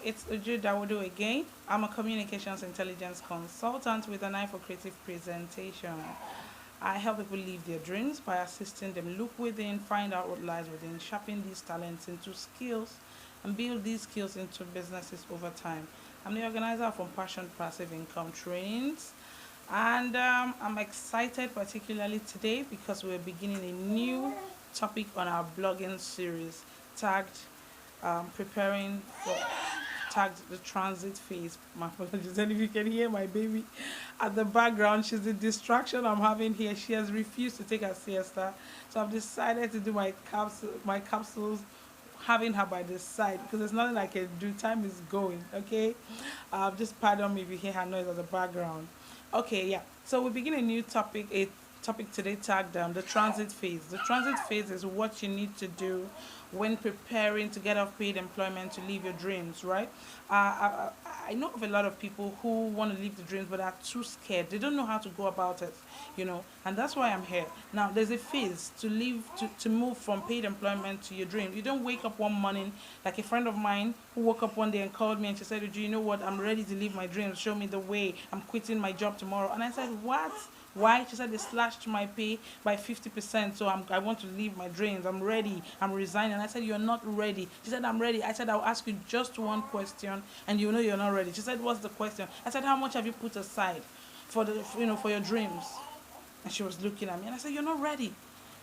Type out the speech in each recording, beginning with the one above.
it's Uju Dawodo again. I'm a communications intelligence consultant with an eye for creative presentation. I help people live their dreams by assisting them look within, find out what lies within, sharpen these talents into skills, and build these skills into businesses over time. I'm the organizer from Passion Passive Income Trainings, and I'm excited particularly today because we're beginning a new topic on our blogging series tagged preparing for tagged the transit phase. My apologies. And if you can hear my baby at the background, she's the distraction I'm having here. She has refused to take her siesta. So I've decided to do my capsules having her by the side because there's nothing I can do. Time is going, okay? Just pardon me if you hear her noise at the background. Okay, yeah. So we begin a topic today tagged the transit phase. The transit phase is what you need to do when preparing to get off paid employment to live your dreams, right? I know of a lot of people who want to live the dreams but are too scared. They don't know how to go about it, and that's why I'm here. Now, there's a phase to live, to move from paid employment to your dream. You don't wake up one morning like a friend of mine who woke up one day and called me and she said, "Do you know what? I'm ready to live my dreams. Show me the way. I'm quitting my job tomorrow." And I said, "What? Why?" She said, "They slashed my pay by 50%, so I want to leave my dreams. I'm ready. I'm resigning." I said, "You're not ready." She said, "I'm ready." I said, "I'll ask you just one question and you know you're not ready." She said, "What's the question?" I said, "How much have you put aside for for your dreams?" And she was looking at me and I said, "You're not ready.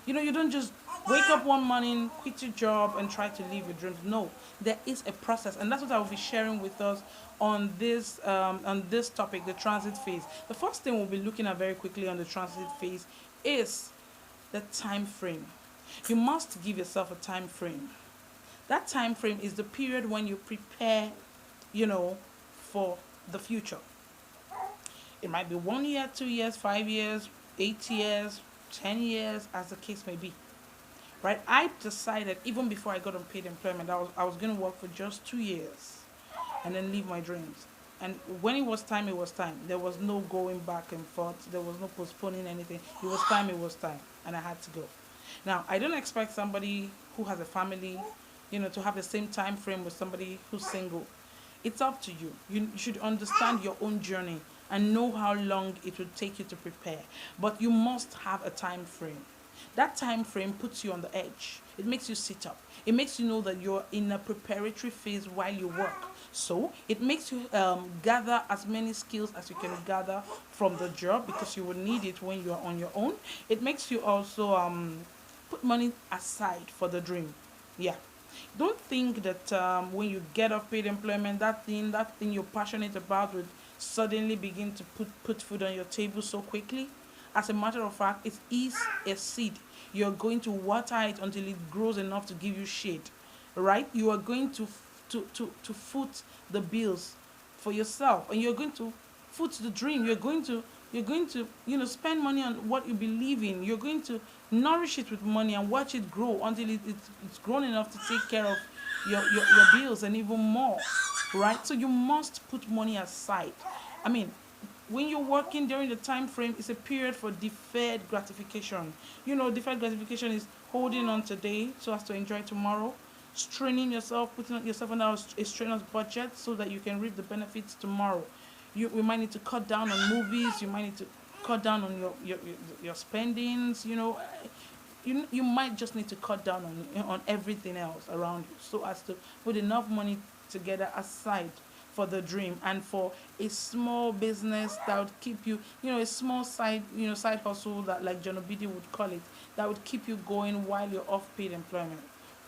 You don't just wake up one morning, quit your job, and try to live your dreams. No, there is a process, and that's what I will be sharing with us on this topic, the transit phase. The first thing we'll be looking at very quickly on the transit phase is the time frame. You must give yourself a time frame. That time frame is the period when you prepare, for the future. It might be 1 year, 2 years, 5 years, 8 years, 10 years, as the case may be. Right? I decided even before I got on paid employment, I was going to work for just 2 years and then leave my dreams. And when it was time, it was time. There was no going back and forth. There was no postponing anything. It was time, it was time. And I had to go. Now, I don't expect somebody who has a family, to have the same time frame with somebody who's single. It's up to you. You should understand your own journey and know how long it will take you to prepare. But you must have a time frame. That time frame puts you on the edge. It makes you sit up. It makes you know that you're in a preparatory phase while you work. So it makes you gather as many skills as you can gather from the job because you will need it when you're on your own. It makes you also put money aside for the dream. Yeah. Don't think that when you get off paid employment, that thing you're passionate about would suddenly begin to put food on your table so quickly. As a matter of fact, it is a seed. You're going to water it until it grows enough to give you shade, right? You are going to foot the bills for yourself, and you're going to foot the dream. You're going to spend money on what you believe in. You're going to nourish it with money and watch it grow until it's grown enough to take care of your bills and even more, right? So you must put money aside. I mean, when you're working during the time frame, it's a period for deferred gratification. Deferred gratification is holding on today so as to enjoy tomorrow, straining yourself, putting yourself on a strenuous budget so that you can reap the benefits tomorrow. We might need to cut down on movies. You might need to cut down on your spendings. You might just need to cut down on everything else around you so as to put enough money together aside for the dream and for a small business that would keep you, a small side hustle that, like John Obidi would call it, that would keep you going while you're off paid employment,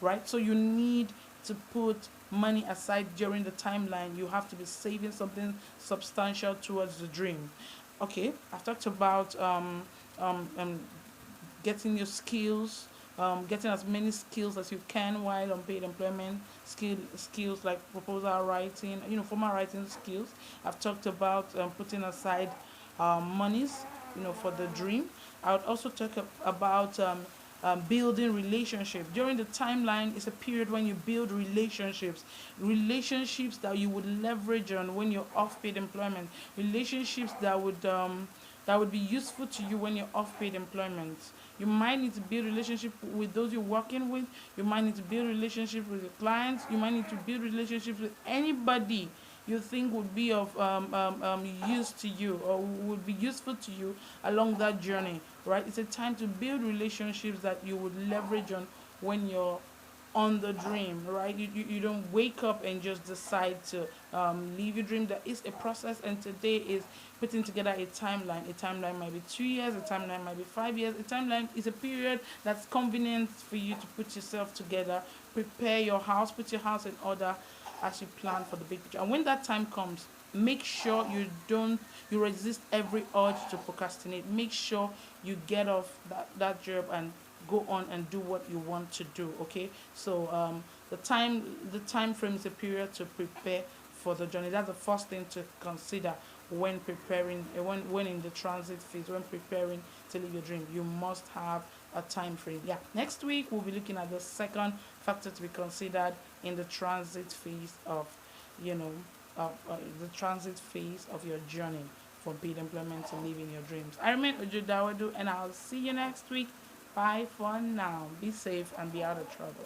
right? So you need to put money aside during the timeline. You have to be saving something substantial towards the dream. Okay, I've talked about um, um, getting your skills, getting as many skills as you can while on paid employment. Skills like proposal writing, formal writing skills. I've talked about putting aside monies, for the dream. I would also talk about building relationships. During the timeline is a period when you build relationships that you would leverage on when you're off paid employment, relationships that would that would be useful to you when you're off paid employment. You might need to build relationship with those you're working with. You might need to build relationship with your clients. You might need to build relationships with anybody you think would be of use to you or would be useful to you along that journey, right? It's a time to build relationships that you would leverage on when you're on the dream, right? You don't wake up and just decide to leave your dream. There is a process, and today is putting together a timeline. A timeline might be 2 years, a timeline might be 5 years. A timeline is a period that's convenient for you to put yourself together, prepare your house, put your house in order as you plan for the big picture. And when that time comes, make sure you resist every urge to procrastinate. Make sure you get off that job and go on and do what you want to do. Okay, so the time frame is a period to prepare for the journey. That's the first thing to consider when preparing, when in the transit phase, when preparing to live your dream. You must have a time frame. Yeah, next week we'll be looking at the second factor to be considered in the transit phase of, you know, the transit phase of your journey from paid employment to living your dreams. I remain Ojo Dawadu, and I'll see you next week. Bye for now. Be safe and be out of trouble.